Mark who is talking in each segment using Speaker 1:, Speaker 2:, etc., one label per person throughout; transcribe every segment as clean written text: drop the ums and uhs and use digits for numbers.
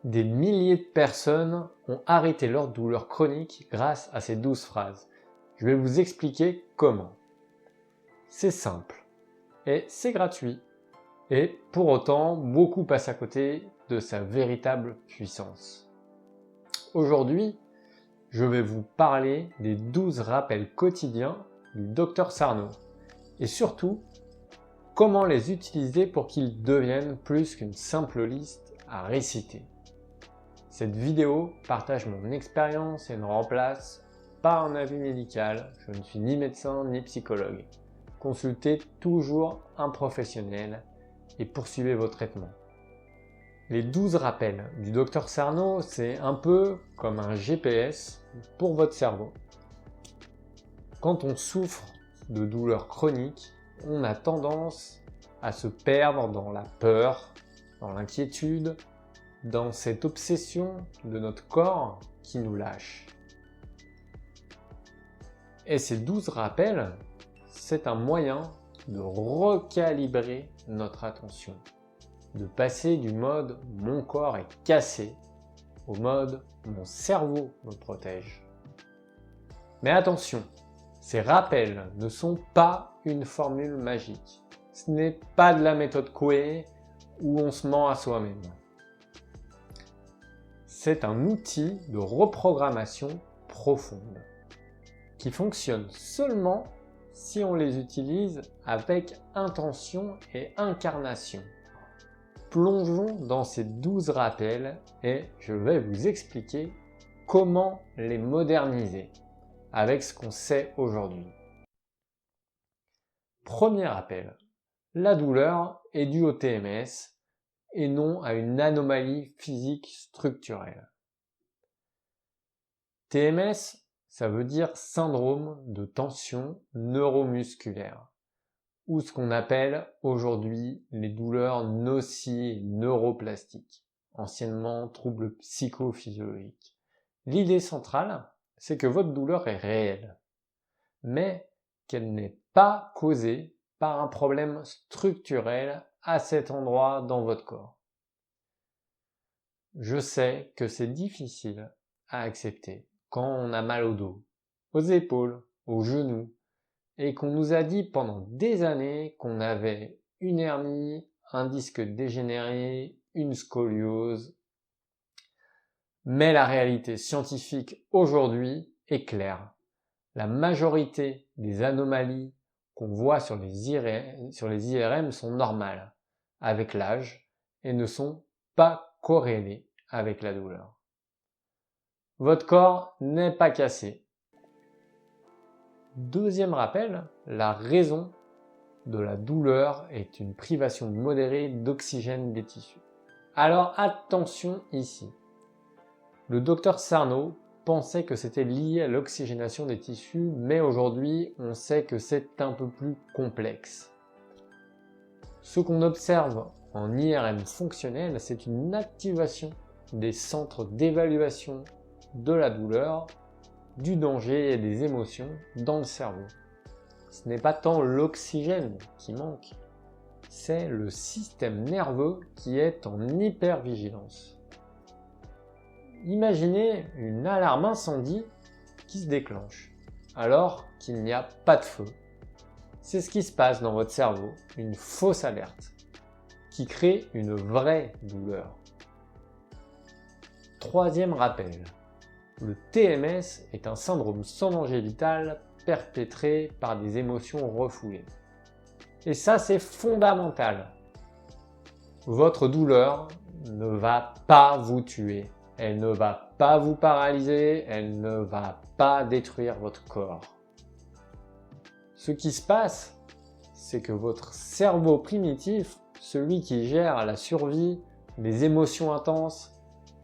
Speaker 1: Des milliers de personnes ont arrêté leur douleur chronique grâce à ces 12 phrases. Je vais vous expliquer comment. C'est simple et c'est gratuit. Et pour autant, beaucoup passent à côté de sa véritable puissance. Aujourd'hui, je vais vous parler des 12 rappels quotidiens du Dr Sarno et surtout, comment les utiliser pour qu'ils deviennent plus qu'une simple liste à réciter. Cette vidéo partage mon expérience et ne remplace pas un avis médical. Je ne suis ni médecin ni psychologue. Consultez toujours un professionnel et poursuivez vos traitements. Les 12 rappels du Dr Sarno, c'est un peu comme un GPS pour votre cerveau. Quand on souffre de douleurs chroniques, on a tendance à se perdre dans la peur, dans l'inquiétude, dans cette obsession de notre corps qui nous lâche. Et ces 12 rappels, c'est un moyen de recalibrer notre attention, de passer du mode « mon corps est cassé » au mode « mon cerveau me protège ». Mais attention, ces rappels ne sont pas une formule magique. Ce n'est pas de la méthode Coué où on se ment à soi-même. C'est un outil de reprogrammation profonde qui fonctionne seulement si on les utilise avec intention et incarnation. Plongeons dans ces 12 rappels et je vais vous expliquer comment les moderniser avec ce qu'on sait aujourd'hui. Premier rappel, la douleur est due au TMS et non à une anomalie physique structurelle. TMS, ça veut dire syndrome de tension neuromusculaire, ou ce qu'on appelle aujourd'hui les douleurs nocives neuroplastiques, anciennement troubles psychophysiologiques. L'idée centrale, c'est que votre douleur est réelle, mais qu'elle n'est pas causée par un problème structurel à cet endroit dans votre corps. Je sais que c'est difficile à accepter quand on a mal au dos, aux épaules, aux genoux, et qu'on nous a dit pendant des années qu'on avait une hernie, un disque dégénéré, une scoliose. Mais la réalité scientifique aujourd'hui est claire. La majorité des anomalies qu'on voit sur les IRM sont normales avec l'âge et ne sont pas corrélées avec la douleur. Votre corps n'est pas cassé. Deuxième rappel, la raison de la douleur est une privation modérée d'oxygène des tissus. Alors attention ici. Le docteur Sarno pensait que c'était lié à l'oxygénation des tissus, mais aujourd'hui on sait que c'est un peu plus complexe. Ce qu'on observe en IRM fonctionnel, c'est une activation des centres d'évaluation de la douleur, du danger et des émotions dans le cerveau. Ce n'est pas tant l'oxygène qui manque, c'est le système nerveux qui est en hypervigilance. Imaginez une alarme incendie qui se déclenche alors qu'il n'y a pas de feu. C'est ce qui se passe dans votre cerveau, une fausse alerte qui crée une vraie douleur. Troisième rappel, le TMS est un syndrome sans danger vital perpétré par des émotions refoulées. Et ça, c'est fondamental. Votre douleur ne va pas vous tuer. Elle ne va pas vous paralyser. Elle ne va pas détruire votre corps. Ce qui se passe, c'est que votre cerveau primitif, celui qui gère la survie, les émotions intenses,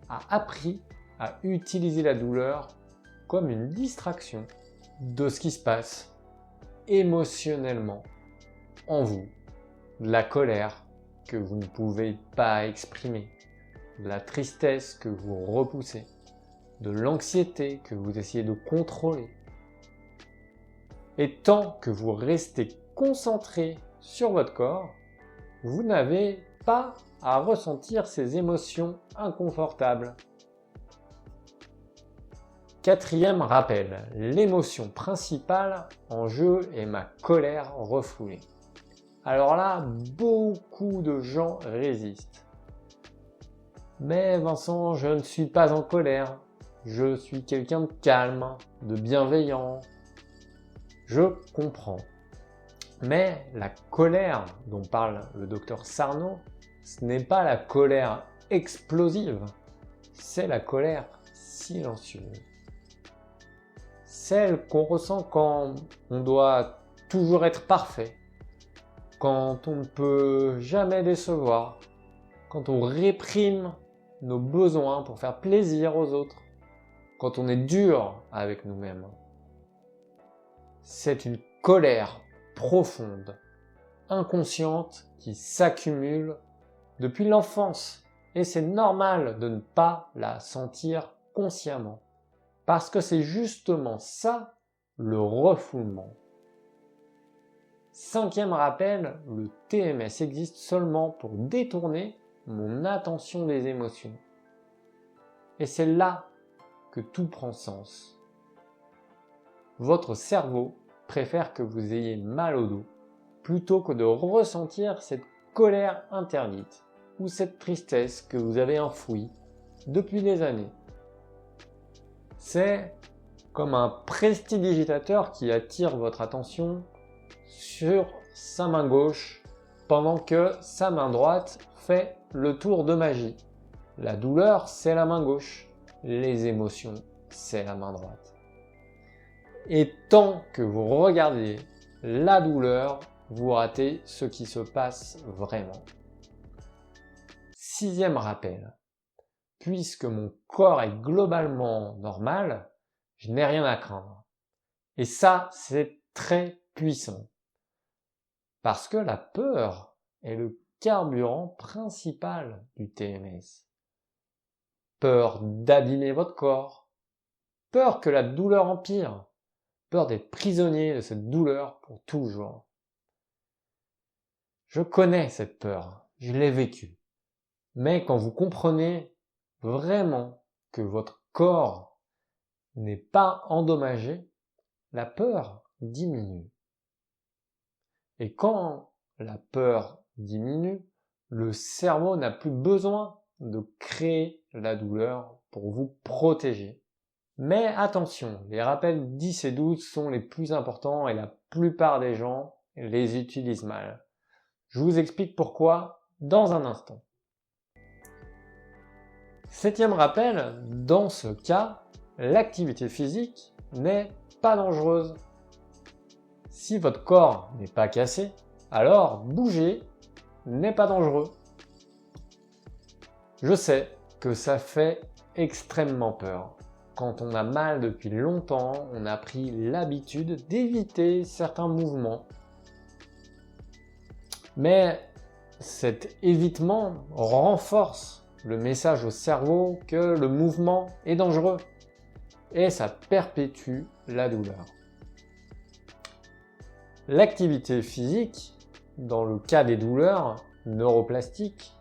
Speaker 1: a appris à utiliser la douleur comme une distraction de ce qui se passe émotionnellement en vous. De la colère que vous ne pouvez pas exprimer, de la tristesse que vous repoussez, de l'anxiété que vous essayez de contrôler. Et tant que vous restez concentré sur votre corps, vous n'avez pas à ressentir ces émotions inconfortables. Quatrième rappel, l'émotion principale en jeu est ma colère refoulée. Alors là, beaucoup de gens résistent. Mais Vincent, je ne suis pas en colère. Je suis quelqu'un de calme, de bienveillant. Je comprends. Mais la colère dont parle le docteur Sarno, ce n'est pas la colère explosive, c'est la colère silencieuse. Celle qu'on ressent quand on doit toujours être parfait, quand on ne peut jamais décevoir, quand on réprime nos besoins pour faire plaisir aux autres, quand on est dur avec nous-mêmes. C'est une colère profonde, inconsciente, qui s'accumule depuis l'enfance. Et c'est normal de ne pas la sentir consciemment. Parce que c'est justement ça, le refoulement. Cinquième rappel, le TMS existe seulement pour détourner mon attention des émotions. Et c'est là que tout prend sens. Votre cerveau préfère que vous ayez mal au dos plutôt que de ressentir cette colère interdite ou cette tristesse que vous avez enfouie depuis des années. C'est comme un prestidigitateur qui attire votre attention sur sa main gauche pendant que sa main droite fait le tour de magie. La douleur, c'est la main gauche. Les émotions, c'est la main droite. Et tant que vous regardez la douleur, vous ratez ce qui se passe vraiment. Sixième rappel. Puisque mon corps est globalement normal, je n'ai rien à craindre. Et ça, c'est très puissant. Parce que la peur est le carburant principal du TMS. Peur d'abîmer votre corps. Peur que la douleur empire. Peur d'être prisonnier de cette douleur pour toujours. Je connais cette peur, je l'ai vécue. Mais quand vous comprenez vraiment que votre corps n'est pas endommagé, la peur diminue. Et quand la peur diminue, le cerveau n'a plus besoin de créer la douleur pour vous protéger. Mais attention, les rappels 10 et 12 sont les plus importants et la plupart des gens les utilisent mal. Je vous explique pourquoi dans un instant. Septième rappel, dans ce cas, l'activité physique n'est pas dangereuse. Si votre corps n'est pas cassé, alors bouger n'est pas dangereux. Je sais que ça fait extrêmement peur. Quand on a mal depuis longtemps, on a pris l'habitude d'éviter certains mouvements. Mais cet évitement renforce le message au cerveau que le mouvement est dangereux et ça perpétue la douleur. L'activité physique, dans le cas des douleurs neuroplastiques,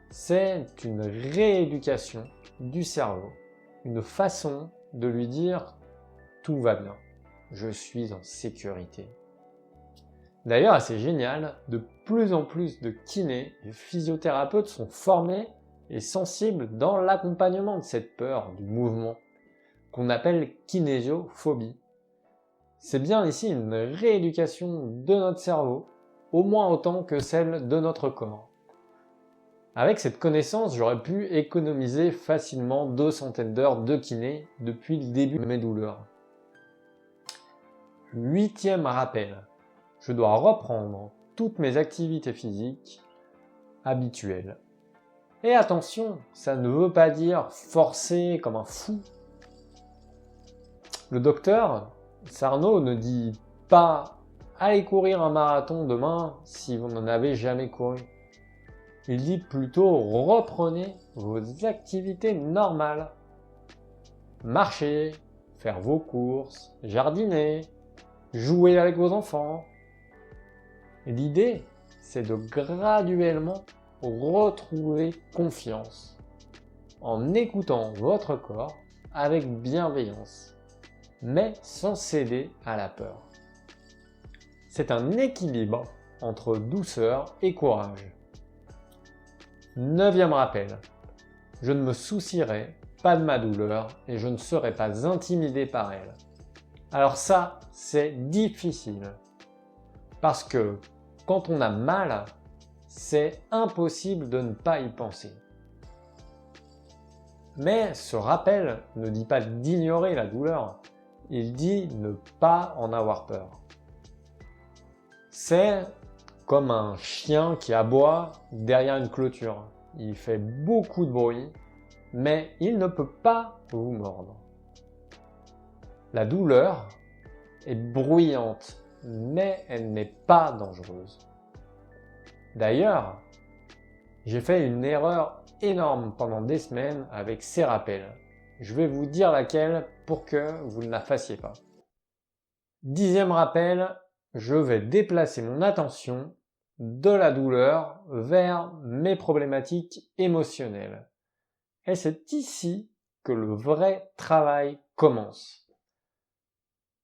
Speaker 1: c'est une rééducation du cerveau, une façon de lui dire « tout va bien, je suis en sécurité ». D'ailleurs, c'est génial, de plus en plus de kinés et physiothérapeutes sont formés et sensibles dans l'accompagnement de cette peur du mouvement, qu'on appelle kinésiophobie. C'est bien ici une rééducation de notre cerveau, au moins autant que celle de notre corps. Avec cette connaissance, j'aurais pu économiser facilement 200 d'heures de kiné depuis le début de mes douleurs. Huitième rappel. Je dois reprendre toutes mes activités physiques habituelles. Et attention, ça ne veut pas dire forcer comme un fou. Le docteur Sarno ne dit pas « allez courir un marathon demain si vous n'en avez jamais couru ». Il dit plutôt « reprenez vos activités normales ». Marcher, faire vos courses, jardiner, jouer avec vos enfants. L'idée, c'est de graduellement retrouver confiance en écoutant votre corps avec bienveillance, mais sans céder à la peur. C'est un équilibre entre douceur et courage. 9e rappel. Je ne me soucierai pas de ma douleur et je ne serai pas intimidé par elle. Alors ça, c'est difficile. Parce que quand on a mal, c'est impossible de ne pas y penser. Mais ce rappel ne dit pas d'ignorer la douleur, il dit ne pas en avoir peur. C'est comme un chien qui aboie derrière une clôture. Il fait beaucoup de bruit, mais il ne peut pas vous mordre. La douleur est bruyante, mais elle n'est pas dangereuse. D'ailleurs, j'ai fait une erreur énorme pendant des semaines avec ces rappels. Je vais vous dire laquelle pour que vous ne la fassiez pas. 10e rappel, je vais déplacer mon attention de la douleur vers mes problématiques émotionnelles. Et c'est ici que le vrai travail commence.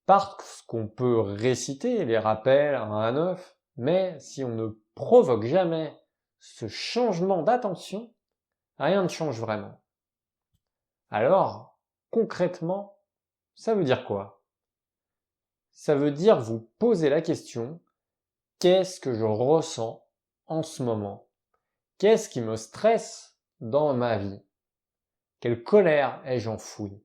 Speaker 1: Parce qu'on peut réciter les rappels 1 à 9, mais si on ne provoque jamais ce changement d'attention, rien ne change vraiment. Alors, concrètement, ça veut dire quoi? Ça veut dire vous poser la question, qu'est-ce que je ressens en ce moment? Qu'est-ce qui me stresse dans ma vie? Quelle colère ai-je enfouie?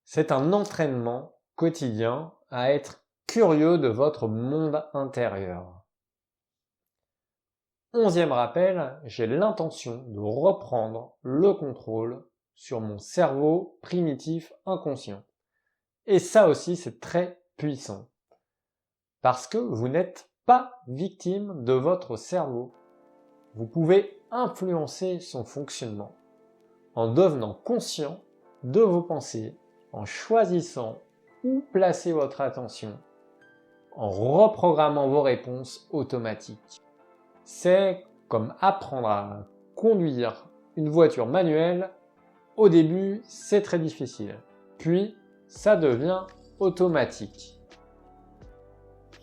Speaker 1: C'est un entraînement quotidien à être curieux de votre monde intérieur. 11e rappel, j'ai l'intention de reprendre le contrôle sur mon cerveau primitif inconscient. Et ça aussi, c'est très puissant. Parce que vous n'êtes pas victime de votre cerveau. Vous pouvez influencer son fonctionnement en devenant conscient de vos pensées, en choisissant où placer votre attention, en reprogrammant vos réponses automatiques. C'est comme apprendre à conduire une voiture manuelle. Au début, c'est très difficile. Puis, ça devient automatique.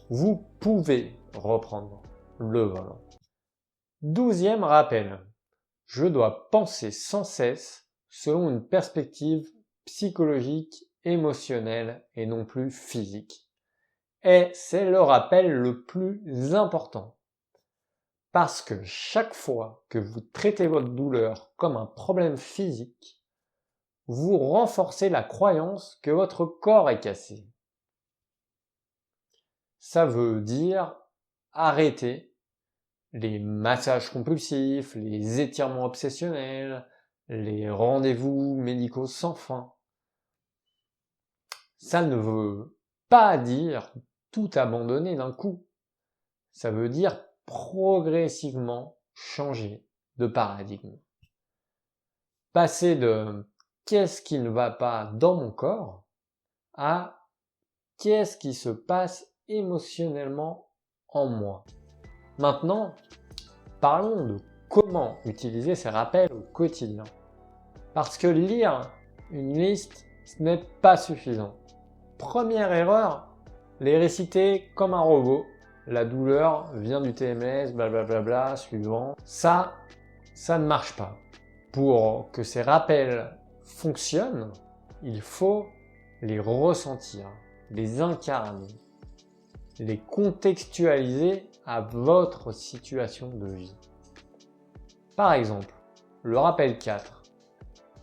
Speaker 1: Vous pouvez reprendre le volant. 12e rappel. Je dois penser sans cesse selon une perspective psychologique, émotionnelle et non plus physique. Et c'est le rappel le plus important. Parce que chaque fois que vous traitez votre douleur comme un problème physique, vous renforcez la croyance que votre corps est cassé. Ça veut dire arrêter les massages compulsifs, les étirements obsessionnels, les rendez-vous médicaux sans fin. Ça ne veut pas dire tout abandonner d'un coup. Ça veut dire progressivement changer de paradigme. Passer de qu'est-ce qui ne va pas dans mon corps à qu'est-ce qui se passe émotionnellement en moi. Maintenant, parlons de comment utiliser ces rappels au quotidien. Parce que lire une liste, ce n'est pas suffisant. Première erreur, les réciter comme un robot. La douleur vient du TMS, blablabla, suivant. Ça ne marche pas. Pour que ces rappels fonctionnent, il faut les ressentir, les incarner, les contextualiser à votre situation de vie. Par exemple, le rappel 4.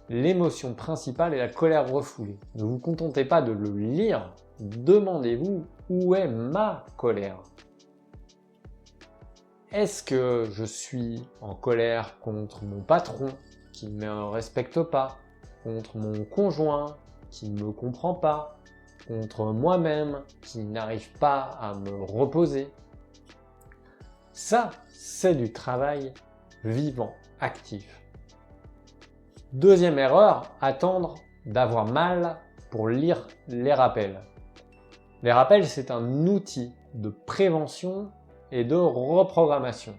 Speaker 1: L'émotion principale est la colère refoulée. Ne vous contentez pas de le lire, demandez-vous où est ma colère. Est-ce que je suis en colère contre mon patron qui ne me respecte pas, contre mon conjoint qui ne me comprend pas, contre moi-même qui n'arrive pas à me reposer? Ça, c'est du travail vivant, actif. Deuxième erreur, attendre d'avoir mal pour lire les rappels. Les rappels, c'est un outil de prévention et de reprogrammation.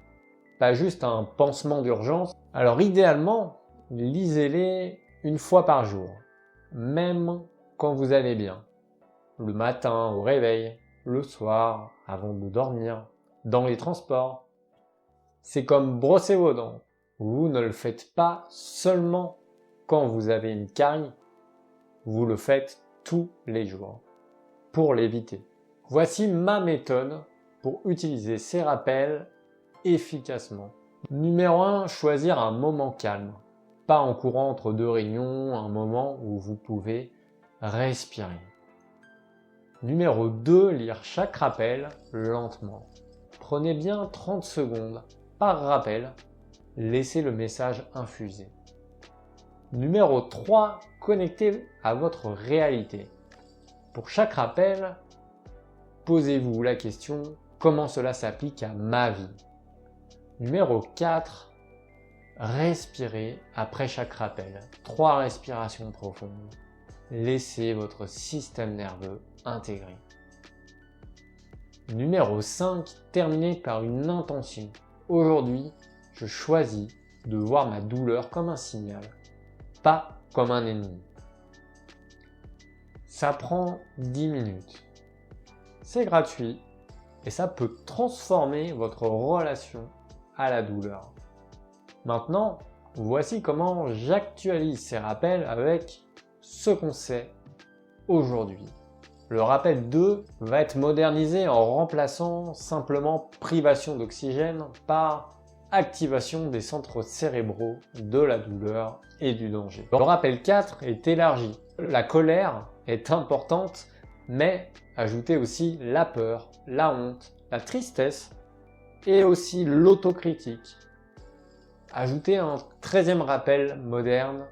Speaker 1: pas juste un pansement d'urgence. Alors idéalement, lisez-les une fois par jour, même quand vous allez bien. Le matin au réveil, le soir avant de dormir, dans les transports. C'est comme brosser vos dents. Vous ne le faites pas seulement quand vous avez une carie, vous le faites tous les jours pour l'éviter. Voici ma méthode pour utiliser ces rappels efficacement. Numéro 1, choisir un moment calme. Pas en courant entre deux réunions, un moment où vous pouvez respirer. Numéro 2, lire chaque rappel lentement. Prenez bien 30 secondes par rappel, laissez le message infuser. Numéro 3, connectez à votre réalité. Pour chaque rappel, posez-vous la question « Comment cela s'applique à ma vie ?» Numéro 4, respirez après chaque rappel. 3 respirations profondes. Laissez votre système nerveux intégrer. Numéro 5, terminez par une intention. Aujourd'hui, je choisis de voir ma douleur comme un signal, pas comme un ennemi. Ça prend 10 minutes. C'est gratuit et ça peut transformer votre relation à la douleur. Maintenant, voici comment j'actualise ces rappels avec ce qu'on sait aujourd'hui. Le rappel 2 va être modernisé en remplaçant simplement privation d'oxygène par activation des centres cérébraux de la douleur et du danger. Le rappel 4 est élargi. La colère est importante, mais ajoutez aussi la peur, la honte, la tristesse et aussi l'autocritique. Ajoutez un 13e rappel moderne.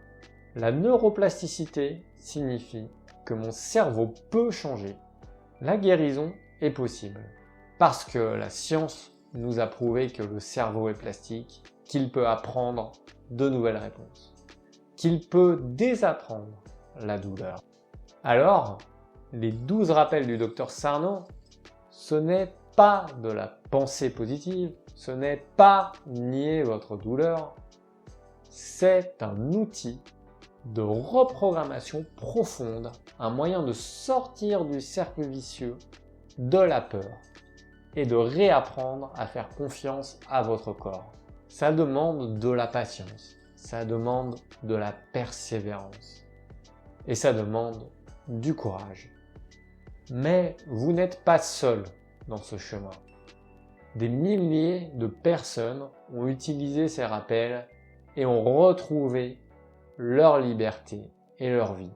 Speaker 1: La neuroplasticité signifie que mon cerveau peut changer. La guérison est possible parce que la science nous a prouvé que le cerveau est plastique, qu'il peut apprendre de nouvelles réponses, qu'il peut désapprendre la douleur. Alors, les 12 rappels du Dr Sarno, ce n'est pas de la pensée positive, ce n'est pas nier votre douleur, c'est un outil de reprogrammation profonde, un moyen de sortir du cercle vicieux de la peur et de réapprendre à faire confiance à votre corps. Ça demande de la patience, ça demande de la persévérance et ça demande du courage. Mais vous n'êtes pas seul dans ce chemin. Des milliers de personnes ont utilisé ces rappels et ont retrouvé leur liberté et leur vie.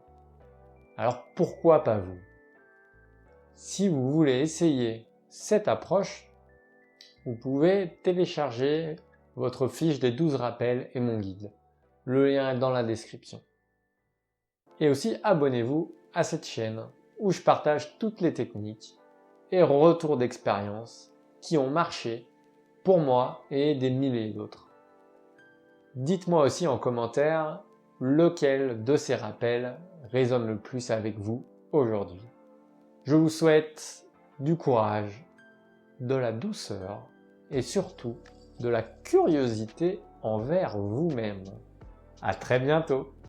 Speaker 1: Alors pourquoi pas vous? Si vous voulez essayer cette approche, vous pouvez télécharger votre fiche des 12 rappels et mon guide. Le lien est dans la description. Et aussi abonnez-vous à cette chaîne où je partage toutes les techniques et retours d'expérience qui ont marché pour moi et des milliers d'autres. Dites-moi aussi en commentaire lequel de ces rappels résonne le plus avec vous aujourd'hui. Je vous souhaite du courage, de la douceur et surtout de la curiosité envers vous-même. À très bientôt!